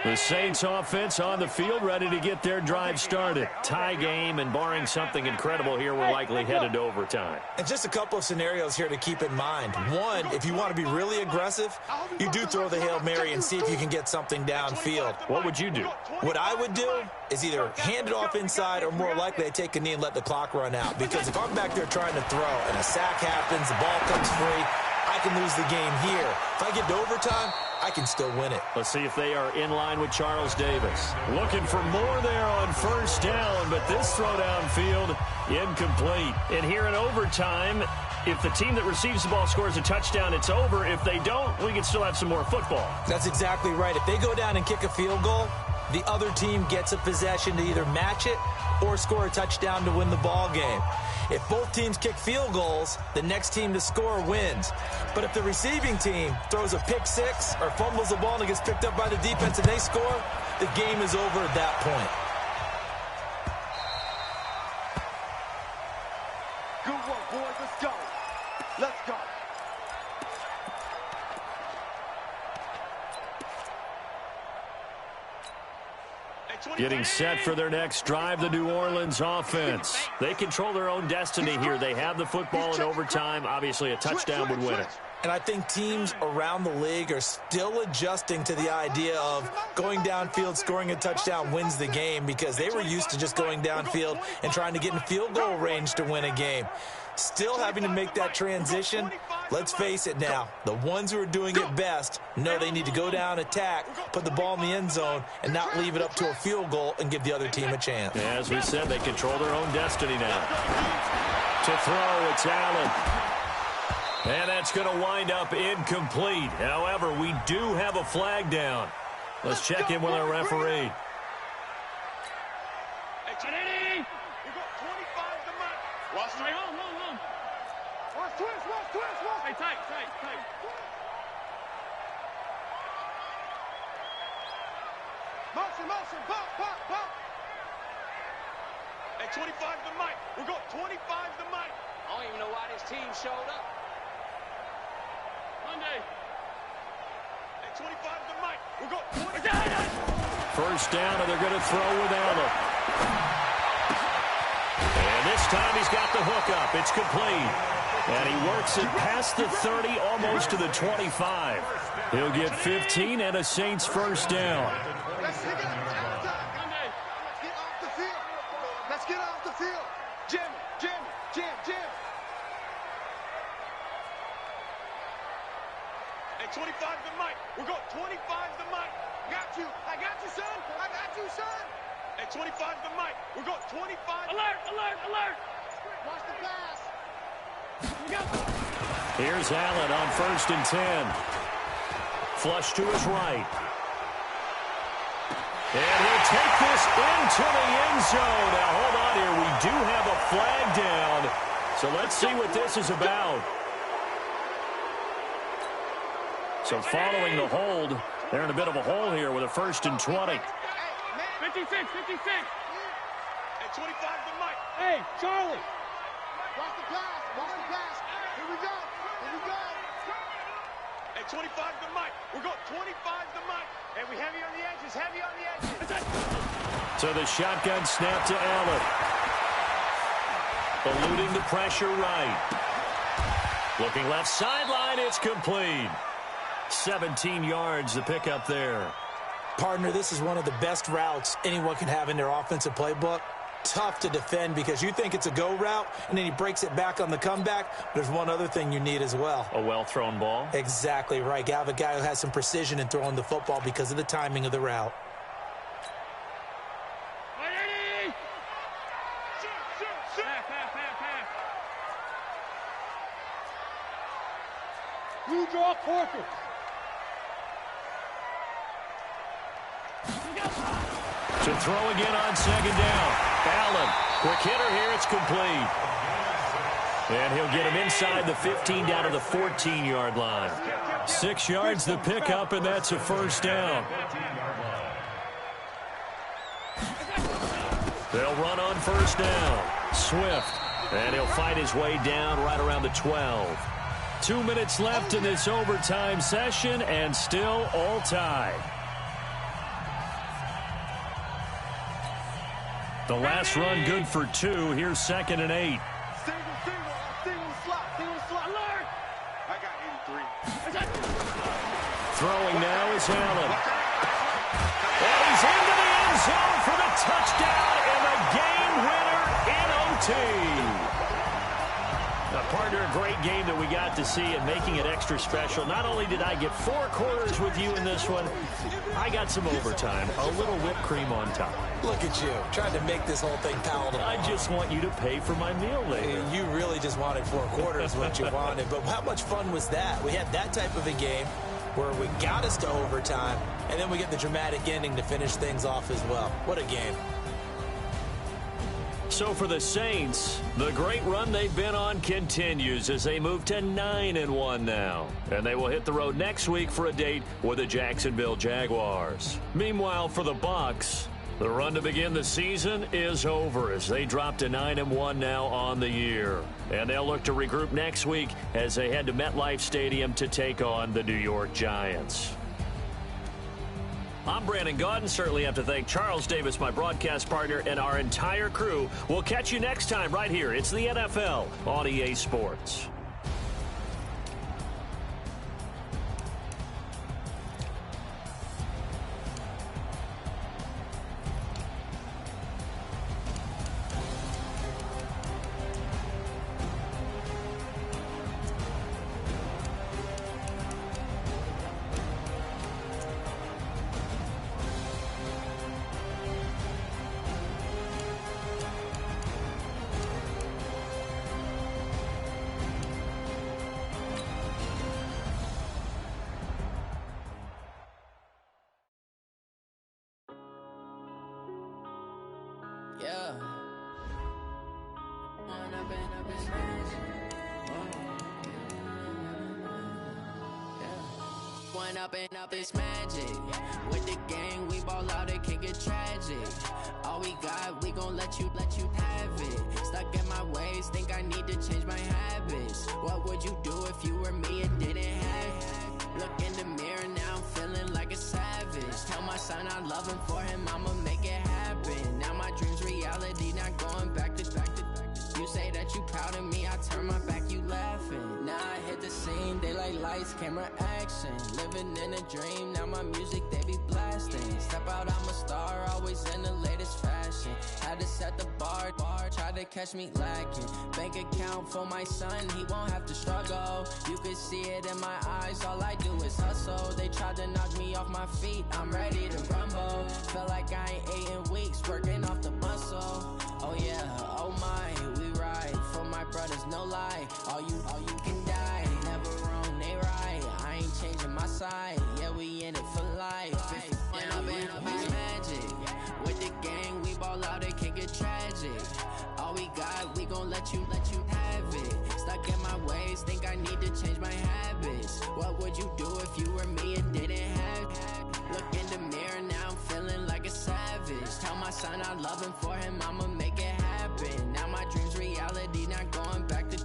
The Saints offense on the field, ready to get their drive started. Tie game, and barring something incredible here, we're likely headed to overtime. And just a couple of scenarios here to keep in mind. One, if you want to be really aggressive, you do throw the Hail Mary and see if you can get something downfield. What would you do? What I would do is either hand it off inside or more likely I take a knee and let the clock run out. Because if I'm back there trying to throw and a sack happens, the ball comes free, I can lose the game here. If I get to overtime, I can still win it. Let's see if they are in line with Charles Davis. Looking for more there on 1st down, but this throw downfield incomplete. And here in overtime, if the team that receives the ball scores a touchdown, it's over. If they don't, we can still have some more football. That's exactly right. If they go down and kick a field goal, the other team gets a possession to either match it or score a touchdown to win the ball game. If both teams kick field goals, the next team to score wins. But if the receiving team throws a pick six or fumbles the ball and it gets picked up by the defense and they score, the game is over at that point. Good work, boys. Let's go. Let's go. Getting set for their next drive, the New Orleans offense. They control their own destiny here. They have the football in overtime. Obviously, a touchdown would win it. And I think teams around the league are still adjusting to the idea of going downfield, scoring a touchdown wins the game, because they were used to just going downfield and trying to get in field goal range to win a game. Still having to make that transition. Let's face it now, the ones who are doing it best know they need to go down, attack, put the ball in the end zone, and not leave it up to a field goal and give the other team a chance. As we said, they control their own destiny now. To throw, it's Allen. And that's going to wind up incomplete. However, we do have a flag down. Let's check in with our referee. Watch the Watch twist. Hey, tight. Motion, pop. Hey, 25 the mic. We're going 25 the mic. I don't even know why this team showed up. Monday. Hey, 25 the mic. We're going 25. First down, and they're going to throw with Allen. And this time he's got the hook up. It's complete. And he works it past the 30, almost to the 25. He'll get 15 and a Saints first down. Let's get off the field. Jim. Hey, 25 the mic. We're going 25 the mic. I got you, son. Hey, 25 the mic. We're going 25. Alert. Watch the pass. Here's Allen on 1st and 10. Flush to his right. And he'll take this into the end zone. Now, hold on here. We do have a flag down. So let's see what this is about. So following the hold, they're in a bit of a hole here with a 1st and 20. 56. Hey, 25 the mic. Hey, Charlie. Watch the pass. Here we go. Hey, 25 the mic. We're going 25 the mic. Hey, we heavy on the edges. So the shotgun snap to Allen. Eluding the pressure right. Looking left sideline, it's complete. 17 yards, the pickup there. Partner, this is one of the best routes anyone can have in their offensive playbook. Tough to defend because you think it's a go route, and then he breaks it back on the comeback. There's one other thing you need as well. A well-thrown ball. Exactly right. You have a guy who has some precision in throwing the football because of the timing of the route. You draw quarter. To throw again on 2nd down. Allen, quick hitter here, it's complete. And he'll get him inside the 15 down to the 14-yard line. 6 yards the pickup, and that's a 1st down. They'll run on 1st down. Swift, and he'll fight his way down right around the 12. 2 minutes left in this overtime session, and still all tied. The last run good for 2. Here's 2nd and 8. Single slot. Alert. I got 83. Throwing now is Allen. And he's into the end zone for the touchdown and the game winner in OT. Now, partner, a great game that we got to see and making it extra special. Not only did I get 4 quarters with you in this one, I got some overtime, a little whipped cream on top. Look at you, trying to make this whole thing palatable. I just want you to pay for my meal later. You really just wanted 4 quarters what you wanted. But how much fun was that? We had that type of a game where we got us to overtime, and then we get the dramatic ending to finish things off as well. What a game. So for the Saints, the great run they've been on continues as they move to 9-1 now. And they will hit the road next week for a date with the Jacksonville Jaguars. Meanwhile, for the Bucs, the run to begin the season is over as they drop to 9-1 now on the year. And they'll look to regroup next week as they head to MetLife Stadium to take on the New York Giants. I'm Brandon Gaudin. Certainly have to thank Charles Davis, my broadcast partner, and our entire crew. We'll catch you next time right here. It's the NFL on EA Sports. Yeah. One up and up is magic. With the gang, we ball out, it can get tragic. All we got, we gon' let you have it. Stuck in my ways, think I need to change my habits. What would you do if you were me and didn't have it? Look in the mirror, now I'm feeling like a savage. Tell my son I love him, for him I'ma make it happen. Now my dream's reality, not going back to. You say that you proud of me, I turn my back, you laughing. Now I hit the scene, daylight lights, camera action. Living in a dream, now my music, they be blasting. Step out, I'm a star, always in the latest fashion. Had to set the bar, try to catch me lacking. Bank account for my son, he won't have to struggle. You can see it in my eyes, all I do is hustle. They tried to knock me off my feet, I'm ready to rumble. Felt like I ain't ate in weeks, working off the muscle. Oh yeah, oh my, we ride for my brothers, no lie. All you can die, never wrong, they right. I ain't changing my side, yeah, we in it for life. If up is magic. With the gang, we ball out, it can get tragic. All we got, we gon' let you have it. Stuck in my ways, think I need to change my habits. What would you do if you were me and didn't have it? Look in the mirror, now I'm feeling like a savage. Tell my son I love him, for him I'ma make it happen. Now my dream's reality, not going back to.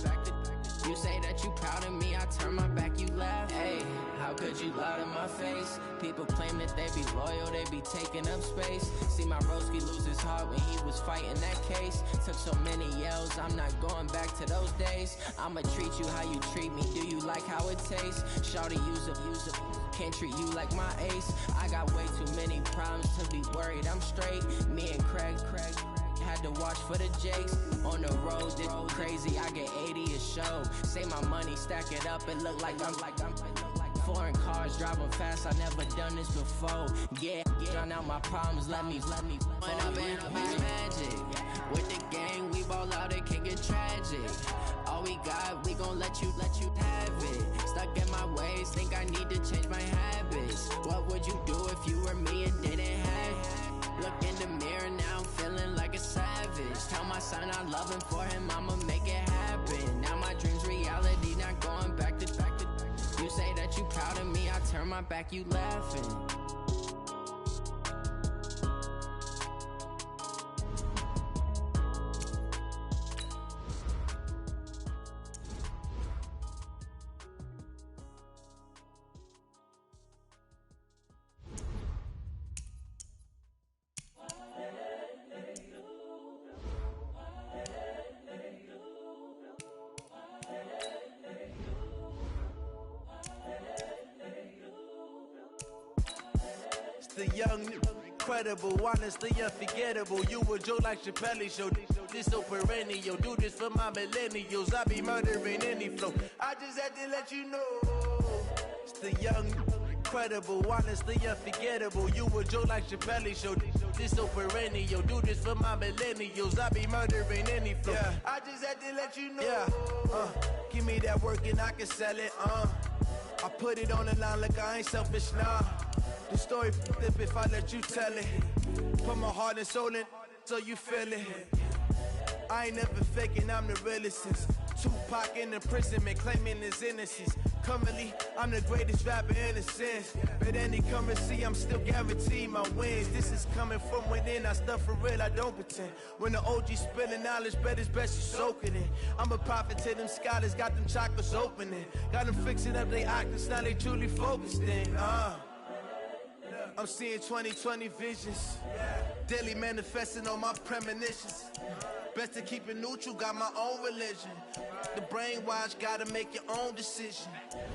You say that you proud of me, I turn my back, you laugh. Hey, how could you lie to my face? People claim that they be loyal, they be taking up space. See my broski lose his heart when he was fighting that case. Took so many yells, I'm not going back to those days. I'ma treat you how you treat me, do you like how it tastes? Shawty, use up, can't treat you like my ace. I got way too many problems to be worried, I'm straight. Me and Craig had to watch for the Jakes. On the road, did crazy, I get 80 a show. Say my money, stack it up, it look like I'm foreign cars, driving fast, I never done this before. Yeah, drown out my problems, let me One up and up is magic. With the gang, we ball out, it can get tragic. All we got, we gon' let you have it. Stuck in my ways, think I need to change my habits. What would you do if you were me and didn't have it? Look in the mirror, now I'm feeling like a savage. Tell my son I love him, for him I'ma make it happen. Now my dream's reality, not going back to. You say that you proud of me, I turn my back, you laughing. The young, incredible, honestly unforgettable. You a joke like Chappelle show. This so perennial. Do this for my millennials. I be murdering any flow. I just had to let you know. It's the young, incredible, honestly unforgettable. You a joke like Chappelle show. this so perennial. Do this for my millennials. I be murdering any flow. Yeah. I just had to let you know. Yeah. Give me that work and I can sell it. I put it on the line like I ain't selfish, nah. The story flip if I let you tell it. Put my heart and soul in so you feel it. I ain't never faking, I'm the realest since Tupac in imprisonment, claiming his innocence. Currently, I'm the greatest rapper in a sense. But any currency, I'm still guaranteed my wins. This is coming from within, I stuff for real, I don't pretend. When the OG spilling knowledge, bet it's best you soak it in. I'm a prophet to them scholars, got them chakras opening. Got them fixing up they octaves, now they truly focused in. I'm seeing 2020 visions. Daily manifesting on my premonitions. Best to keep it neutral, got my own religion. The brainwash, gotta make your own decision.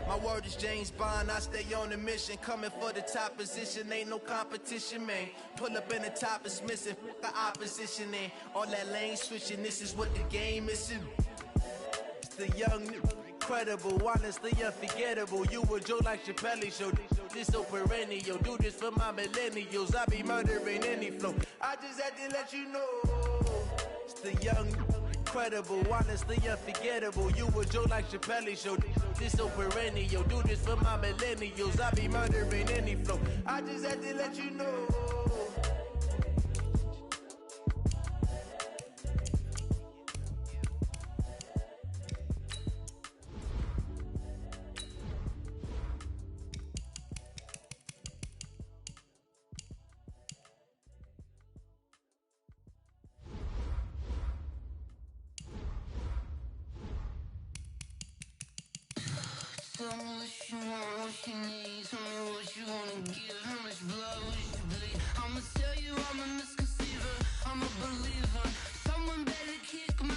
My word is James Bond, I stay on a mission. Coming for the top position, ain't no competition, man. Pull up in the top is missing, the opposition in. All that lane switching, this is what the game is. It's the young, incredible, honestly unforgettable. You a Joe like Chappelle show. This so perennial, do this for my millennials. I be murdering any flow. I just had to let you know. It's the young, incredible, honestly unforgettable. You a Joe like Chappelle show. This so perennial, do this for my millennials. I be murdering any flow. I just had to let you know. Tell me what you want, what you need. Tell me what you wanna give. How much blood would you bleed? I'ma tell you I'm a misconceiver. I'm a believer. Someone better kick my